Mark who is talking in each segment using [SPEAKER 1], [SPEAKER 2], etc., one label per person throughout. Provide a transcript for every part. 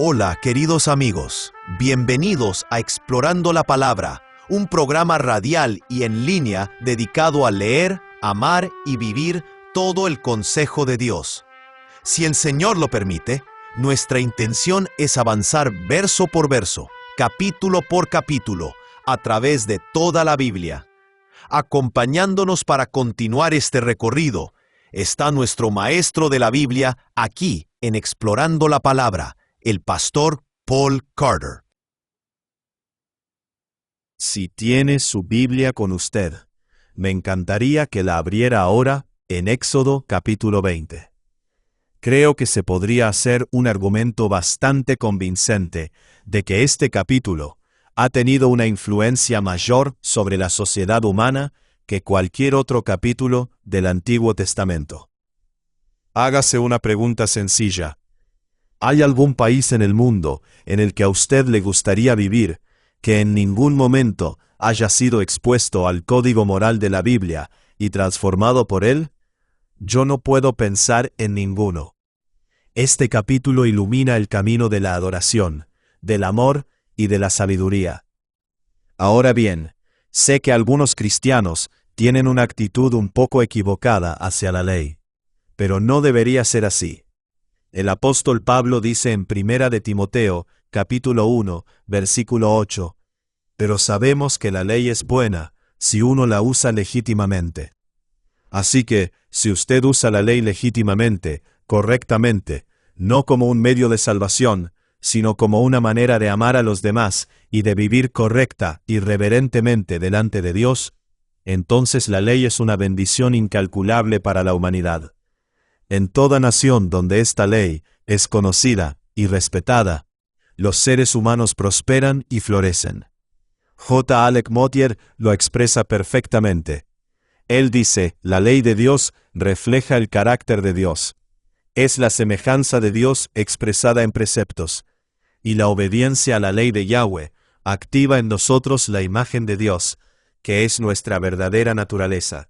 [SPEAKER 1] Hola, queridos amigos. Bienvenidos a Explorando la Palabra, un programa radial y en línea dedicado a leer, amar y vivir todo el consejo de Dios. Si el Señor lo permite, nuestra intención es avanzar verso por verso, capítulo por capítulo, a través de toda la Biblia. Acompañándonos para continuar este recorrido, está nuestro maestro de la Biblia aquí en Explorando la Palabra, el pastor Paul Carter.
[SPEAKER 2] Si tiene su Biblia con usted, me encantaría que la abriera ahora en Éxodo capítulo 20. Creo que se podría hacer un argumento bastante convincente de que este capítulo ha tenido una influencia mayor sobre la sociedad humana que cualquier otro capítulo del Antiguo Testamento. Hágase una pregunta sencilla. ¿Hay algún país en el mundo en el que a usted le gustaría vivir que en ningún momento haya sido expuesto al código moral de la Biblia y transformado por él? Yo no puedo pensar en ninguno. Este capítulo ilumina el camino de la adoración, del amor y de la sabiduría. Ahora bien, sé que algunos cristianos tienen una actitud un poco equivocada hacia la ley, pero no debería ser así. El apóstol Pablo dice en 1 de Timoteo, capítulo 1, versículo 8, «Pero sabemos que la ley es buena si uno la usa legítimamente». Así que, si usted usa la ley legítimamente, correctamente, no como un medio de salvación, sino como una manera de amar a los demás y de vivir correcta y reverentemente delante de Dios, entonces la ley es una bendición incalculable para la humanidad. En toda nación donde esta ley es conocida y respetada, los seres humanos prosperan y florecen. J. Alec Motyer lo expresa perfectamente. Él dice, la ley de Dios refleja el carácter de Dios. Es la semejanza de Dios expresada en preceptos, y la obediencia a la ley de Yahweh activa en nosotros la imagen de Dios, que es nuestra verdadera naturaleza.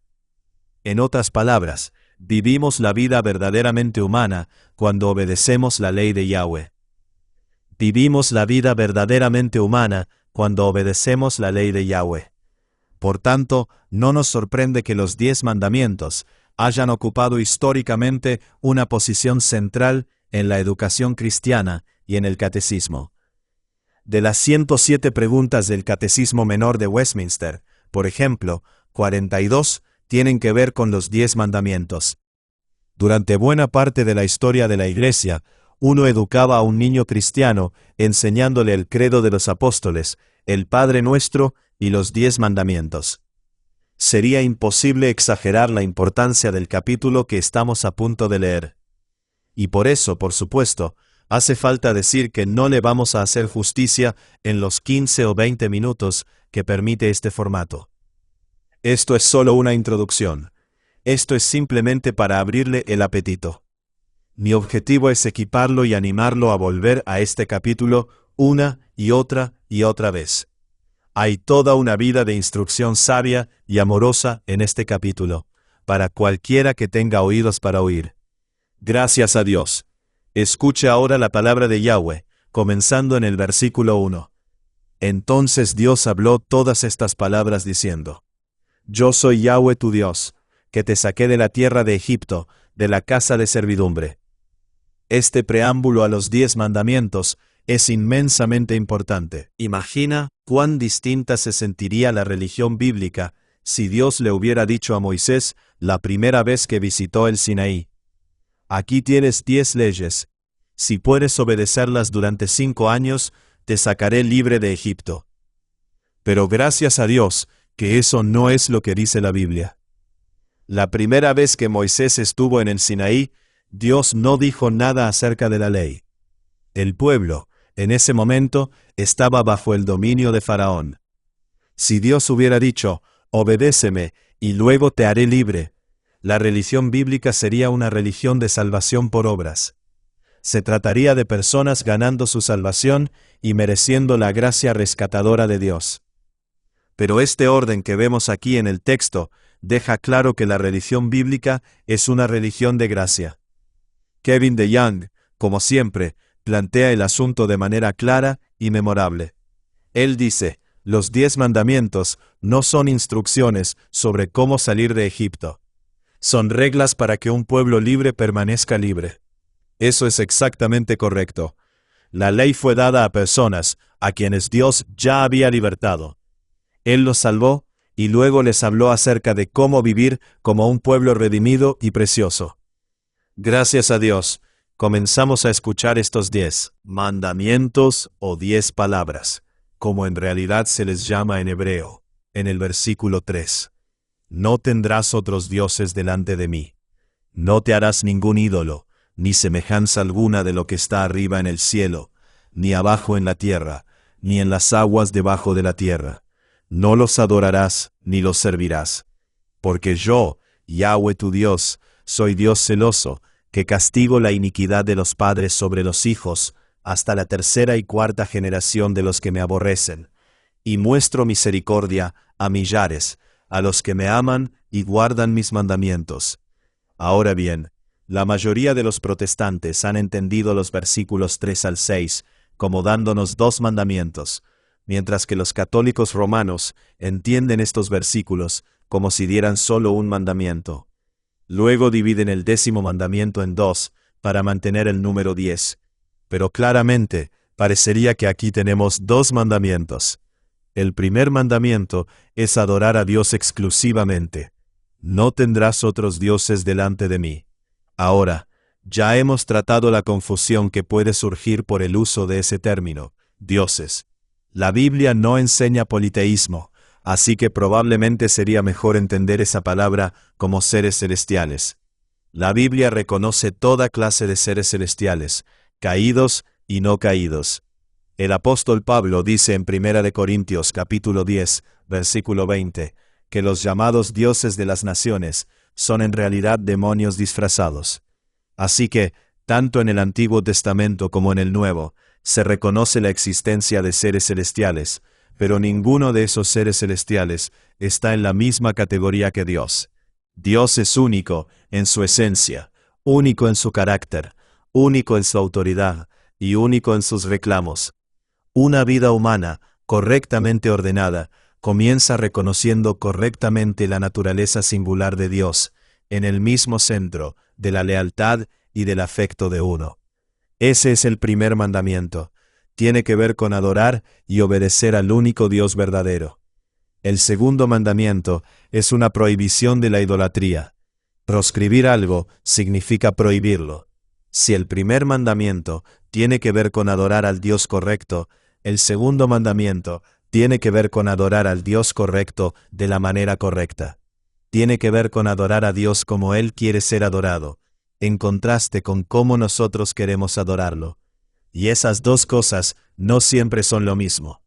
[SPEAKER 2] En otras palabras, vivimos la vida verdaderamente humana cuando obedecemos la ley de Yahweh. Vivimos la vida verdaderamente humana cuando obedecemos la ley de Yahweh. Por tanto, no nos sorprende que los 10 mandamientos hayan ocupado históricamente una posición central en la educación cristiana y en el catecismo. De las 107 preguntas del Catecismo Menor de Westminster, por ejemplo, 42 tienen que ver con los 10 mandamientos. Durante buena parte de la historia de la Iglesia, uno educaba a un niño cristiano enseñándole el credo de los apóstoles, el Padre Nuestro y los 10 mandamientos. Sería imposible exagerar la importancia del capítulo que estamos a punto de leer. Y por eso, por supuesto, hace falta decir que no le vamos a hacer justicia en los 15 o 20 minutos que permite este formato. Esto es solo una introducción. Esto es simplemente para abrirle el apetito. Mi objetivo es equiparlo y animarlo a volver a este capítulo una y otra vez. Hay toda una vida de instrucción sabia y amorosa en este capítulo, para cualquiera que tenga oídos para oír. Gracias a Dios. Escuche ahora la palabra de Yahweh, comenzando en el versículo 1. Entonces Dios habló todas estas palabras diciendo, Yo soy Yahweh tu Dios, que te saqué de la tierra de Egipto, de la casa de servidumbre. Este preámbulo a los 10 mandamientos es inmensamente importante. Imagina cuán distinta se sentiría la religión bíblica si Dios le hubiera dicho a Moisés la primera vez que visitó el Sinaí. Aquí tienes 10 leyes. Si puedes obedecerlas durante 5 años, te sacaré libre de Egipto. Pero gracias a Dios que eso no es lo que dice la Biblia. La primera vez que Moisés estuvo en el Sinaí, Dios no dijo nada acerca de la ley. El pueblo, en ese momento, estaba bajo el dominio de Faraón. Si Dios hubiera dicho, obedéceme y luego te haré libre, la religión bíblica sería una religión de salvación por obras. Se trataría de personas ganando su salvación y mereciendo la gracia rescatadora de Dios. Pero este orden que vemos aquí en el texto deja claro que la religión bíblica es una religión de gracia. Kevin DeYoung, como siempre, plantea el asunto de manera clara y memorable. Él dice, los 10 mandamientos no son instrucciones sobre cómo salir de Egipto. Son reglas para que un pueblo libre permanezca libre. Eso es exactamente correcto. La ley fue dada a personas a quienes Dios ya había libertado. Él los salvó y luego les habló acerca de cómo vivir como un pueblo redimido y precioso. Gracias a Dios, comenzamos a escuchar estos 10 mandamientos o 10 palabras, como en realidad se les llama en hebreo, en el versículo 3. No tendrás otros dioses delante de mí. No te harás ningún ídolo, ni semejanza alguna de lo que está arriba en el cielo, ni abajo en la tierra, ni en las aguas debajo de la tierra. No los adorarás, ni los servirás. Porque yo, Yahweh tu Dios, soy Dios celoso, que castigo la iniquidad de los padres sobre los hijos, hasta la 3ª y 4ª generación de los que me aborrecen, y muestro misericordia a millares, a los que me aman y guardan mis mandamientos. Ahora bien, la mayoría de los protestantes han entendido los versículos 3 al 6 como dándonos 2 mandamientos, mientras que los católicos romanos entienden estos versículos como si dieran solo un mandamiento. Luego dividen el 10º mandamiento en 2 para mantener el número 10. Pero claramente, parecería que aquí tenemos 2 mandamientos. El primer mandamiento es adorar a Dios exclusivamente. No tendrás otros dioses delante de mí. Ahora, ya hemos tratado la confusión que puede surgir por el uso de ese término, dioses. La Biblia no enseña politeísmo, así que probablemente sería mejor entender esa palabra como seres celestiales. La Biblia reconoce toda clase de seres celestiales, caídos y no caídos. El apóstol Pablo dice en 1 Corintios capítulo 10, versículo 20, que los llamados dioses de las naciones son en realidad demonios disfrazados. Así que, tanto en el Antiguo Testamento como en el Nuevo, se reconoce la existencia de seres celestiales, pero ninguno de esos seres celestiales está en la misma categoría que Dios. Dios es único en su esencia, único en su carácter, único en su autoridad y único en sus reclamos. Una vida humana, correctamente ordenada, comienza reconociendo correctamente la naturaleza singular de Dios, en el mismo centro de la lealtad y del afecto de uno. Ese es el primer mandamiento. Tiene que ver con adorar y obedecer al único Dios verdadero. El segundo mandamiento es una prohibición de la idolatría. Proscribir algo significa prohibirlo. Si el primer mandamiento tiene que ver con adorar al Dios correcto, el segundo mandamiento tiene que ver con adorar al Dios correcto de la manera correcta. Tiene que ver con adorar a Dios como Él quiere ser adorado, en contraste con cómo nosotros queremos adorarlo. Y esas 2 cosas no siempre son lo mismo.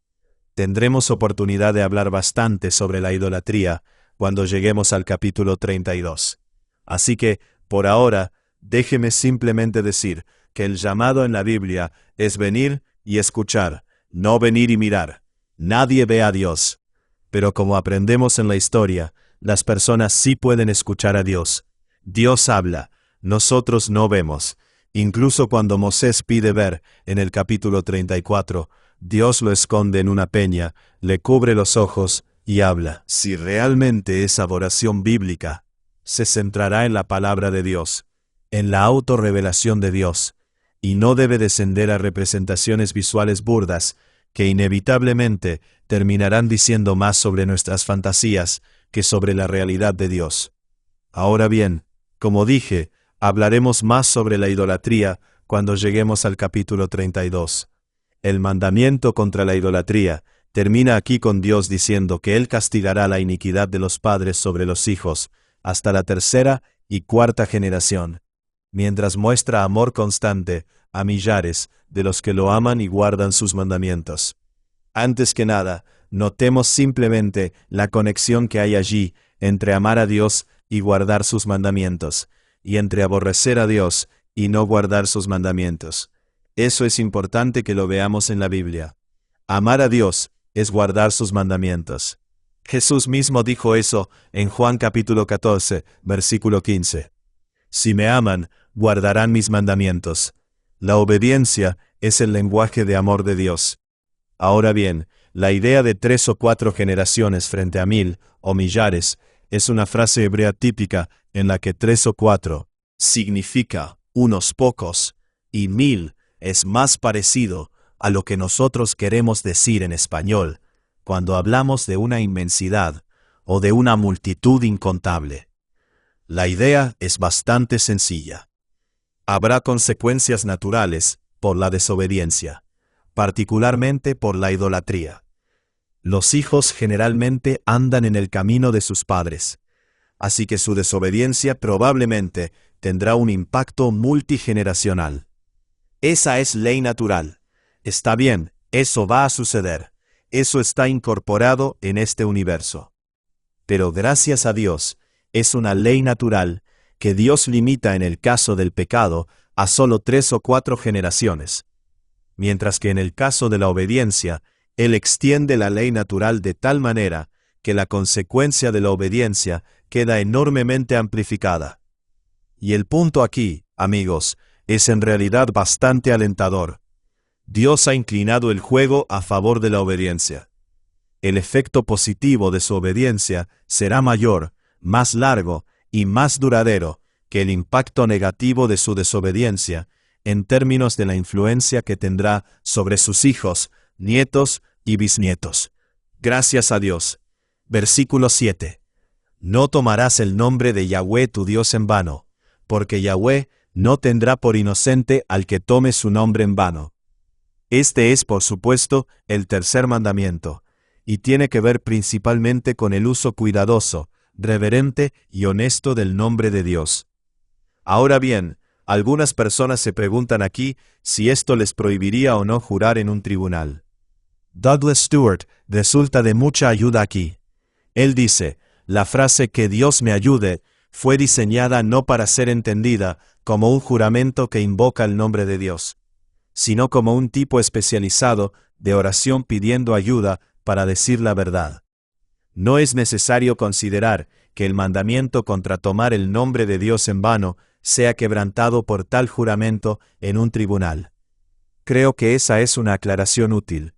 [SPEAKER 2] Tendremos oportunidad de hablar bastante sobre la idolatría cuando lleguemos al capítulo 32. Así que, por ahora, déjeme simplemente decir que el llamado en la Biblia es venir y escuchar, no venir y mirar. Nadie ve a Dios. Pero como aprendemos en la historia, las personas sí pueden escuchar a Dios. Dios habla, nosotros no vemos. Incluso cuando Moisés pide ver, en el capítulo 34, Dios lo esconde en una peña, le cubre los ojos y habla. Si realmente es adoración bíblica, se centrará en la palabra de Dios, en la autorrevelación de Dios, y no debe descender a representaciones visuales burdas que inevitablemente terminarán diciendo más sobre nuestras fantasías que sobre la realidad de Dios. Ahora bien, como dije, hablaremos más sobre la idolatría cuando lleguemos al capítulo 32. El mandamiento contra la idolatría termina aquí con Dios diciendo que Él castigará la iniquidad de los padres sobre los hijos hasta la 3ª y 4ª generación, mientras muestra amor constante a millares de los que lo aman y guardan sus mandamientos. Antes que nada, notemos simplemente la conexión que hay allí entre amar a Dios y guardar sus mandamientos, y entre aborrecer a Dios y no guardar sus mandamientos. Eso es importante que lo veamos en la Biblia. Amar a Dios es guardar sus mandamientos. Jesús mismo dijo eso en Juan capítulo 14, versículo 15. Si me aman, guardarán mis mandamientos. La obediencia es el lenguaje de amor de Dios. Ahora bien, la idea de 3 o 4 generaciones frente a 1000 o millares es una frase hebrea típica en la que 3 o 4 significa unos pocos y 1000 es más parecido a lo que nosotros queremos decir en español cuando hablamos de una inmensidad o de una multitud incontable. La idea es bastante sencilla. Habrá consecuencias naturales por la desobediencia, particularmente por la idolatría. Los hijos generalmente andan en el camino de sus padres, así que su desobediencia probablemente tendrá un impacto multigeneracional. Esa es ley natural. Está bien, eso va a suceder. Eso está incorporado en este universo. Pero gracias a Dios, es una ley natural que Dios limita en el caso del pecado a solo 3 o 4 generaciones, mientras que en el caso de la obediencia, Él extiende la ley natural de tal manera que la consecuencia de la obediencia queda enormemente amplificada. Y el punto aquí, amigos, es en realidad bastante alentador. Dios ha inclinado el juego a favor de la obediencia. El efecto positivo de su obediencia será mayor, más largo y más duradero que el impacto negativo de su desobediencia en términos de la influencia que tendrá sobre sus hijos, nietos y bisnietos. Gracias a Dios. Versículo 7. No tomarás el nombre de Yahweh tu Dios en vano, porque Yahweh no tendrá por inocente al que tome su nombre en vano. Este es, por supuesto, el tercer mandamiento, y tiene que ver principalmente con el uso cuidadoso, reverente y honesto del nombre de Dios. Ahora bien, algunas personas se preguntan aquí si esto les prohibiría o no jurar en un tribunal. Douglas Stewart resulta de mucha ayuda aquí. Él dice, la frase "que Dios me ayude" fue diseñada no para ser entendida como un juramento que invoca el nombre de Dios, sino como un tipo especializado de oración pidiendo ayuda para decir la verdad. No es necesario considerar que el mandamiento contra tomar el nombre de Dios en vano sea quebrantado por tal juramento en un tribunal. Creo que esa es una aclaración útil.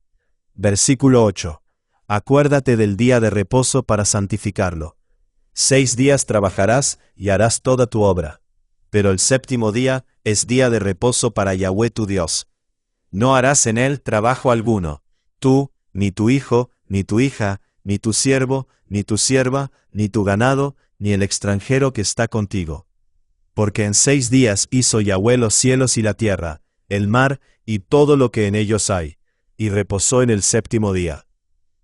[SPEAKER 2] Versículo 8. Acuérdate del día de reposo para santificarlo. 6 días trabajarás y harás toda tu obra, pero el 7º día es día de reposo para Yahweh tu Dios. No harás en él trabajo alguno, tú, ni tu hijo, ni tu hija, ni tu siervo, ni tu sierva, ni tu ganado, ni el extranjero que está contigo. Porque en 6 días hizo Yahweh los cielos y la tierra, el mar y todo lo que en ellos hay, y reposó en el 7º día.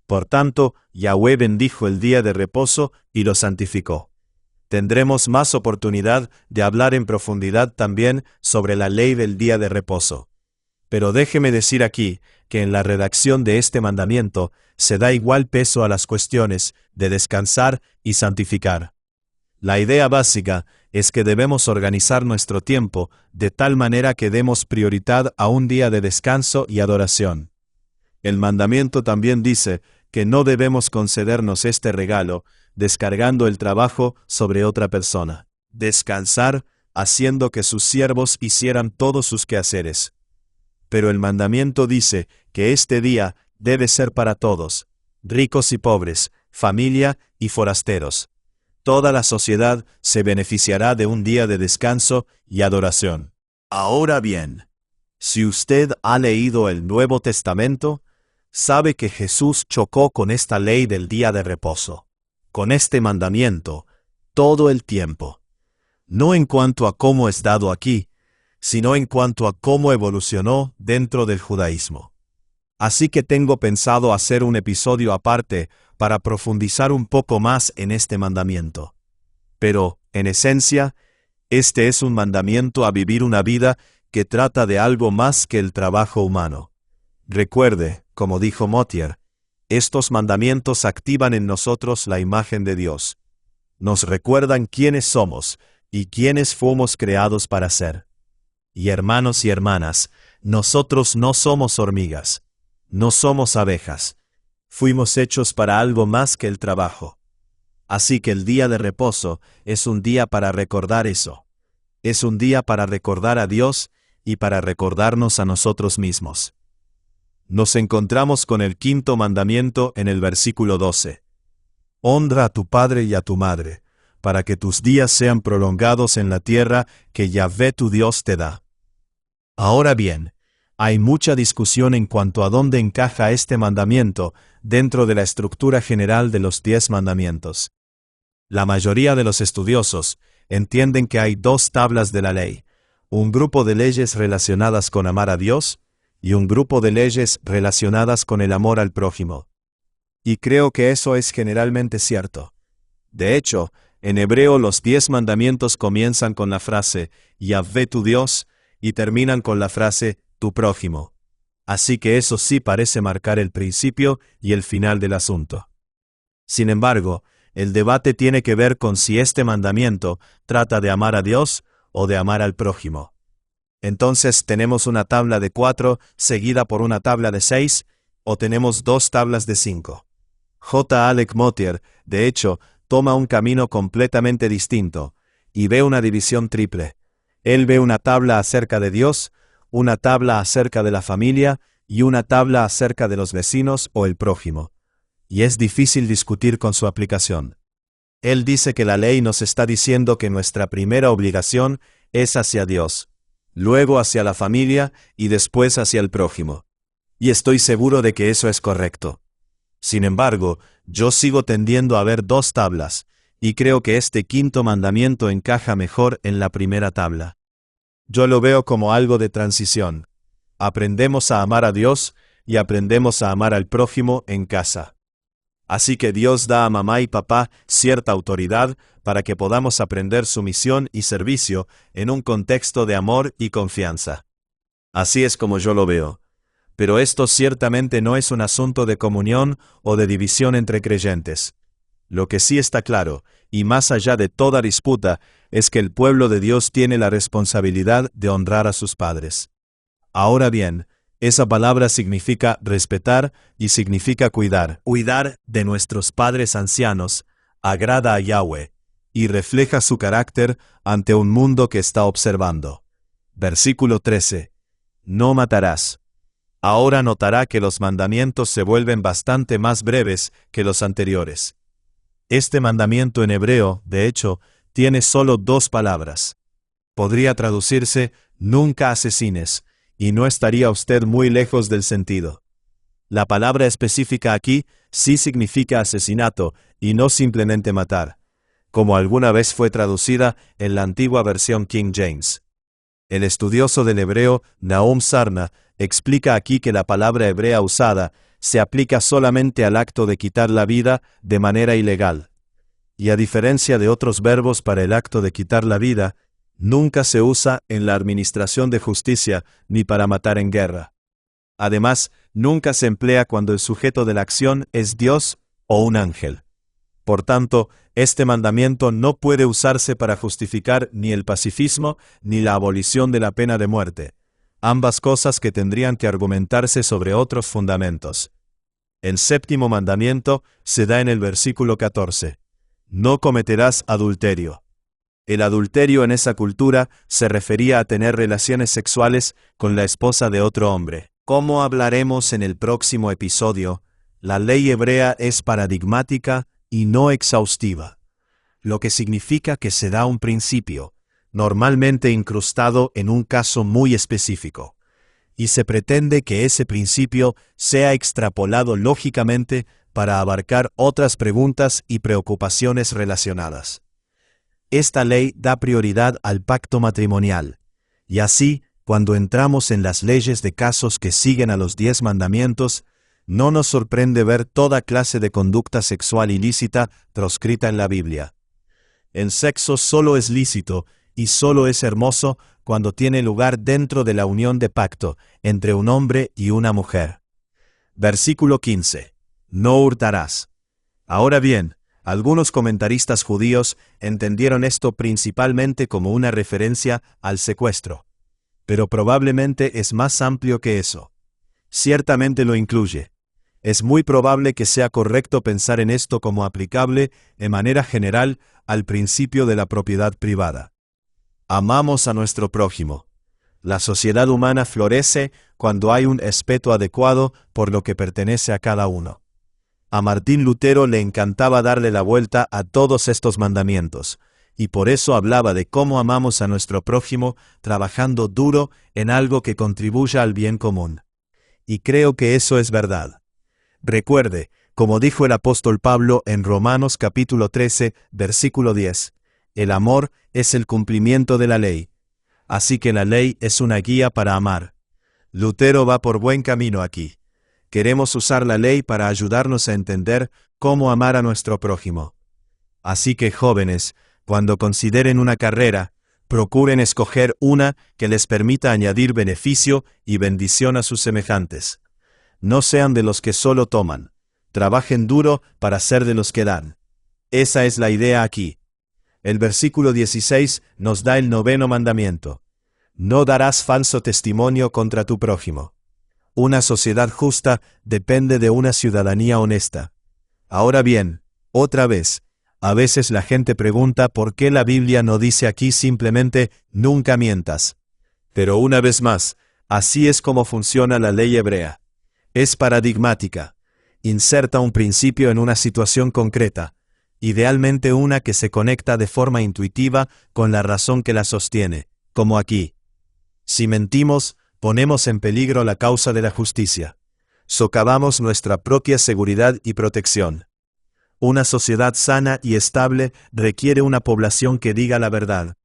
[SPEAKER 2] Por tanto, Yahweh bendijo el día de reposo y lo santificó. Tendremos más oportunidad de hablar en profundidad también sobre la ley del día de reposo. Pero déjeme decir aquí que en la redacción de este mandamiento se da igual peso a las cuestiones de descansar y santificar. La idea básica es que debemos organizar nuestro tiempo de tal manera que demos prioridad a un día de descanso y adoración. El mandamiento también dice que no debemos concedernos este regalo descargando el trabajo sobre otra persona. Descansar haciendo que sus siervos hicieran todos sus quehaceres. Pero el mandamiento dice que este día debe ser para todos, ricos y pobres, familia y forasteros. Toda la sociedad se beneficiará de un día de descanso y adoración. Ahora bien, si usted ha leído el Nuevo Testamento, sabe que Jesús chocó con esta ley del día de reposo, con este mandamiento, todo el tiempo. No en cuanto a cómo es dado aquí, sino en cuanto a cómo evolucionó dentro del judaísmo. Así que tengo pensado hacer un episodio aparte para profundizar un poco más en este mandamiento. Pero, en esencia, este es un mandamiento a vivir una vida que trata de algo más que el trabajo humano. Recuerde, como dijo Motier, estos mandamientos activan en nosotros la imagen de Dios. Nos recuerdan quiénes somos y quiénes fuimos creados para ser. Y hermanos y hermanas, nosotros no somos hormigas, no somos abejas. Fuimos hechos para algo más que el trabajo. Así que el día de reposo es un día para recordar eso. Es un día para recordar a Dios y para recordarnos a nosotros mismos. Nos encontramos con el quinto mandamiento en el versículo 12. Honra a tu padre y a tu madre, para que tus días sean prolongados en la tierra que Yahvé tu Dios te da. Ahora bien, hay mucha discusión en cuanto a dónde encaja este mandamiento dentro de la estructura general de los 10 mandamientos. La mayoría de los estudiosos entienden que hay 2 tablas de la ley, un grupo de leyes relacionadas con amar a Dios y un grupo de leyes relacionadas con el amor al prójimo. Y creo que eso es generalmente cierto. De hecho, en hebreo los 10 mandamientos comienzan con la frase Yahvé tu Dios y terminan con la frase tu prójimo. Así que eso sí parece marcar el principio y el final del asunto. Sin embargo, el debate tiene que ver con si este mandamiento trata de amar a Dios o de amar al prójimo. Entonces, ¿tenemos una tabla de 4 seguida por una tabla de 6 o tenemos 2 tablas de 5? J. Alec Motyer, de hecho, toma un camino completamente distinto y ve una división triple. Él ve una tabla acerca de Dios, una tabla acerca de la familia y una tabla acerca de los vecinos o el prójimo. Y es difícil discutir con su aplicación. Él dice que la ley nos está diciendo que nuestra primera obligación es hacia Dios, luego hacia la familia y después hacia el prójimo. Y estoy seguro de que eso es correcto. Sin embargo, yo sigo tendiendo a ver 2 tablas, y creo que este quinto mandamiento encaja mejor en la primera tabla. Yo lo veo como algo de transición. Aprendemos a amar a Dios y aprendemos a amar al prójimo en casa. Así que Dios da a mamá y papá cierta autoridad para que podamos aprender sumisión y servicio en un contexto de amor y confianza. Así es como yo lo veo. Pero esto ciertamente no es un asunto de comunión o de división entre creyentes. Lo que sí está claro, y más allá de toda disputa, es que el pueblo de Dios tiene la responsabilidad de honrar a sus padres. Ahora bien, esa palabra significa respetar y significa cuidar. Cuidar de nuestros padres ancianos agrada a Yahweh y refleja su carácter ante un mundo que está observando. Versículo 13. No matarás. Ahora notará que los mandamientos se vuelven bastante más breves que los anteriores. Este mandamiento en hebreo, de hecho, tiene solo 2 palabras. Podría traducirse, nunca asesines, y no estaría usted muy lejos del sentido. La palabra específica aquí sí significa asesinato y no simplemente matar, como alguna vez fue traducida en la antigua versión King James. El estudioso del hebreo Nahum Sarna explica aquí que la palabra hebrea usada se aplica solamente al acto de quitar la vida de manera ilegal. Y a diferencia de otros verbos para el acto de quitar la vida, nunca se usa en la administración de justicia ni para matar en guerra. Además, nunca se emplea cuando el sujeto de la acción es Dios o un ángel. Por tanto, este mandamiento no puede usarse para justificar ni el pacifismo ni la abolición de la pena de muerte, ambas cosas que tendrían que argumentarse sobre otros fundamentos. El séptimo mandamiento se da en el versículo 14. No cometerás adulterio. El adulterio en esa cultura se refería a tener relaciones sexuales con la esposa de otro hombre. Como hablaremos en el próximo episodio, la ley hebrea es paradigmática y no exhaustiva, lo que significa que se da un principio, normalmente incrustado en un caso muy específico, y se pretende que ese principio sea extrapolado lógicamente para abarcar otras preguntas y preocupaciones relacionadas. Esta ley da prioridad al pacto matrimonial, y así, cuando entramos en las leyes de casos que siguen a los 10 mandamientos, no nos sorprende ver toda clase de conducta sexual ilícita proscrita en la Biblia. El sexo solo es lícito y solo es hermoso cuando tiene lugar dentro de la unión de pacto entre un hombre y una mujer. Versículo 15. No hurtarás. Ahora bien, algunos comentaristas judíos entendieron esto principalmente como una referencia al secuestro, pero probablemente es más amplio que eso. Ciertamente lo incluye. Es muy probable que sea correcto pensar en esto como aplicable, de manera general, al principio de la propiedad privada. Amamos a nuestro prójimo. La sociedad humana florece cuando hay un respeto adecuado por lo que pertenece a cada uno. A Martín Lutero le encantaba darle la vuelta a todos estos mandamientos, y por eso hablaba de cómo amamos a nuestro prójimo trabajando duro en algo que contribuya al bien común. Y creo que eso es verdad. Recuerde, como dijo el apóstol Pablo en Romanos capítulo 13, versículo 10, el amor es el cumplimiento de la ley. Así que la ley es una guía para amar. Lutero va por buen camino aquí. Queremos usar la ley para ayudarnos a entender cómo amar a nuestro prójimo. Así que jóvenes, cuando consideren una carrera, procuren escoger una que les permita añadir beneficio y bendición a sus semejantes. No sean de los que solo toman. Trabajen duro para ser de los que dan. Esa es la idea aquí. El versículo 16 nos da el 9º mandamiento. No darás falso testimonio contra tu prójimo. Una sociedad justa depende de una ciudadanía honesta. Ahora bien, otra vez, a veces la gente pregunta por qué la Biblia no dice aquí simplemente nunca mientas. Pero una vez más, así es como funciona la ley hebrea. Es paradigmática. Inserta un principio en una situación concreta, idealmente una que se conecta de forma intuitiva con la razón que la sostiene, como aquí. Si mentimos, ponemos en peligro la causa de la justicia. Socavamos nuestra propia seguridad y protección. Una sociedad sana y estable requiere una población que diga la verdad.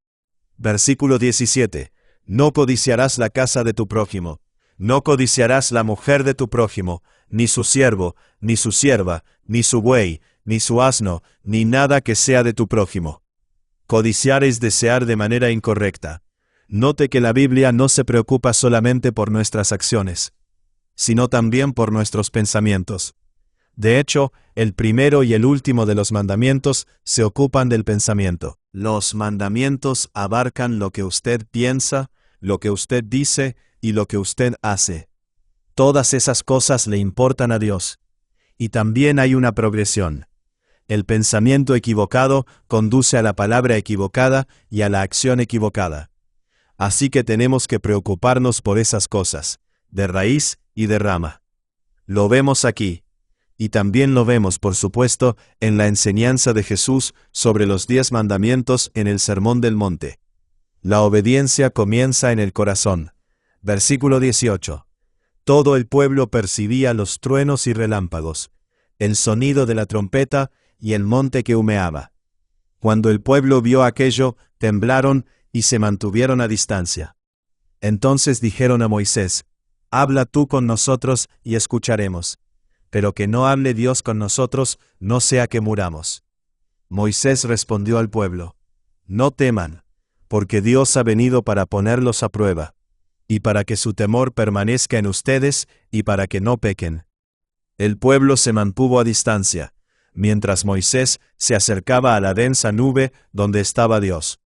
[SPEAKER 2] Versículo 17. No codiciarás la casa de tu prójimo. No codiciarás la mujer de tu prójimo, ni su siervo, ni su sierva, ni su buey, ni su asno, ni nada que sea de tu prójimo. Codiciar es desear de manera incorrecta. Note que la Biblia no se preocupa solamente por nuestras acciones, sino también por nuestros pensamientos. De hecho, el primero y el último de los mandamientos se ocupan del pensamiento. Los mandamientos abarcan lo que usted piensa, lo que usted dice y lo que usted hace. Todas esas cosas le importan a Dios. Y también hay una progresión. El pensamiento equivocado conduce a la palabra equivocada y a la acción equivocada. Así que tenemos que preocuparnos por esas cosas, de raíz y de rama. Lo vemos aquí. Y también lo vemos, por supuesto, en la enseñanza de Jesús sobre los 10 mandamientos en el Sermón del Monte. La obediencia comienza en el corazón. Versículo 18. Todo el pueblo percibía los truenos y relámpagos, el sonido de la trompeta y el monte que humeaba. Cuando el pueblo vio aquello, temblaron y se mantuvieron a distancia. Entonces dijeron a Moisés, «Habla tú con nosotros y escucharemos, pero que no hable Dios con nosotros, no sea que muramos». Moisés respondió al pueblo, «No teman, porque Dios ha venido para ponerlos a prueba, y para que su temor permanezca en ustedes y para que no pequen». El pueblo se mantuvo a distancia, mientras Moisés se acercaba a la densa nube donde estaba Dios.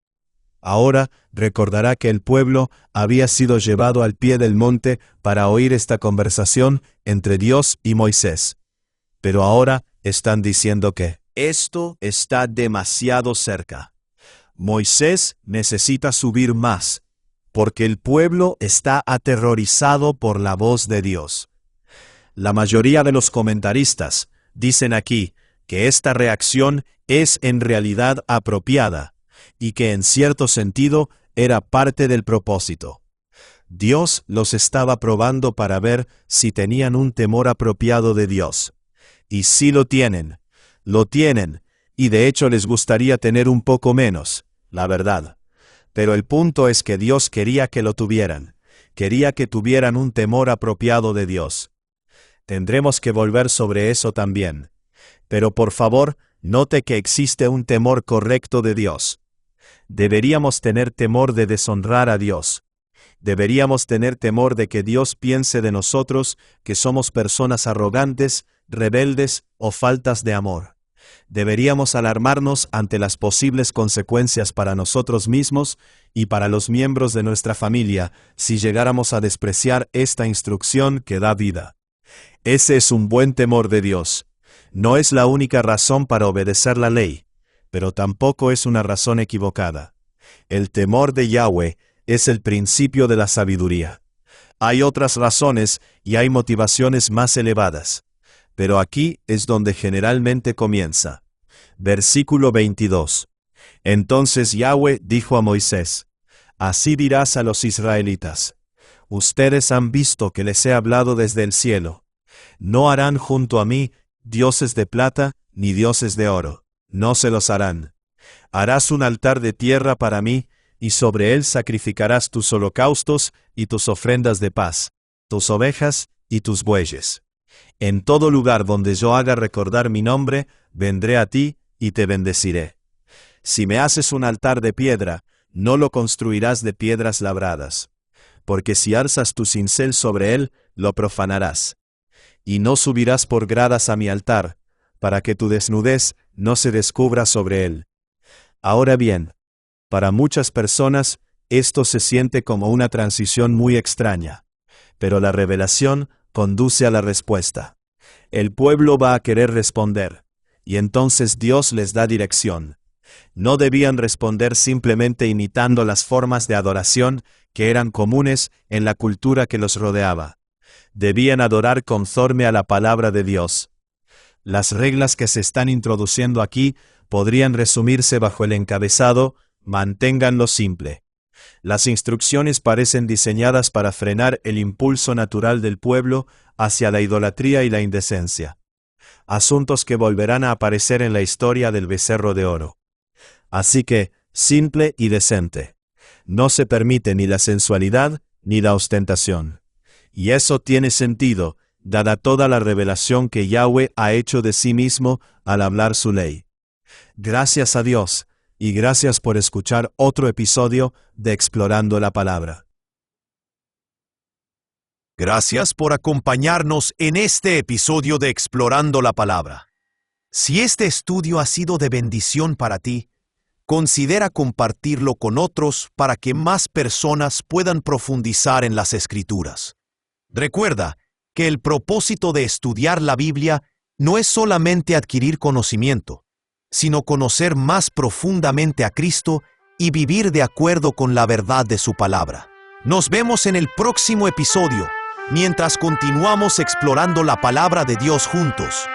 [SPEAKER 2] Ahora recordará que el pueblo había sido llevado al pie del monte para oír esta conversación entre Dios y Moisés. Pero ahora están diciendo que esto está demasiado cerca. Moisés necesita subir más, porque el pueblo está aterrorizado por la voz de Dios. La mayoría de los comentaristas dicen aquí que esta reacción es en realidad apropiada, y que en cierto sentido era parte del propósito. Dios los estaba probando para ver si tenían un temor apropiado de Dios. Y sí lo tienen, y de hecho les gustaría tener un poco menos, la verdad. Pero el punto es que Dios quería que lo tuvieran, quería que tuvieran un temor apropiado de Dios. Tendremos que volver sobre eso también. Pero por favor, note que existe un temor correcto de Dios. Deberíamos tener temor de deshonrar a Dios. Deberíamos tener temor de que Dios piense de nosotros que somos personas arrogantes, rebeldes o faltas de amor. Deberíamos alarmarnos ante las posibles consecuencias para nosotros mismos y para los miembros de nuestra familia si llegáramos a despreciar esta instrucción que da vida. Ese es un buen temor de Dios. No es la única razón para obedecer la ley, pero tampoco es una razón equivocada. El temor de Yahweh es el principio de la sabiduría. Hay otras razones y hay motivaciones más elevadas, pero aquí es donde generalmente comienza. Versículo 22. Entonces Yahweh dijo a Moisés: Así dirás a los israelitas: Ustedes han visto que les he hablado desde el cielo. No harán junto a mí dioses de plata ni dioses de oro. No se los harán. Harás un altar de tierra para mí, y sobre él sacrificarás tus holocaustos y tus ofrendas de paz, tus ovejas y tus bueyes. En todo lugar donde yo haga recordar mi nombre, vendré a ti y te bendeciré. Si me haces un altar de piedra, no lo construirás de piedras labradas, porque si alzas tu cincel sobre él, lo profanarás. Y no subirás por gradas a mi altar, para que tu desnudez no se descubra sobre él. Ahora bien, para muchas personas, esto se siente como una transición muy extraña, pero la revelación conduce a la respuesta. El pueblo va a querer responder, y entonces Dios les da dirección. No debían responder simplemente imitando las formas de adoración que eran comunes en la cultura que los rodeaba. Debían adorar conforme a la palabra de Dios. Las reglas que se están introduciendo aquí podrían resumirse bajo el encabezado: manténganlo simple. Las instrucciones parecen diseñadas para frenar el impulso natural del pueblo hacia la idolatría y la indecencia. Asuntos que volverán a aparecer en la historia del becerro de oro. Así que, simple y decente. No se permite ni la sensualidad ni la ostentación. Y eso tiene sentido, dada toda la revelación que Yahweh ha hecho de sí mismo al hablar su ley. Gracias a Dios, y gracias por escuchar otro episodio de Explorando la Palabra.
[SPEAKER 1] Gracias por acompañarnos en este episodio de Explorando la Palabra. Si este estudio ha sido de bendición para ti, considera compartirlo con otros para que más personas puedan profundizar en las Escrituras. Recuerda que el propósito de estudiar la Biblia no es solamente adquirir conocimiento, sino conocer más profundamente a Cristo y vivir de acuerdo con la verdad de su palabra. Nos vemos en el próximo episodio, mientras continuamos explorando la palabra de Dios juntos.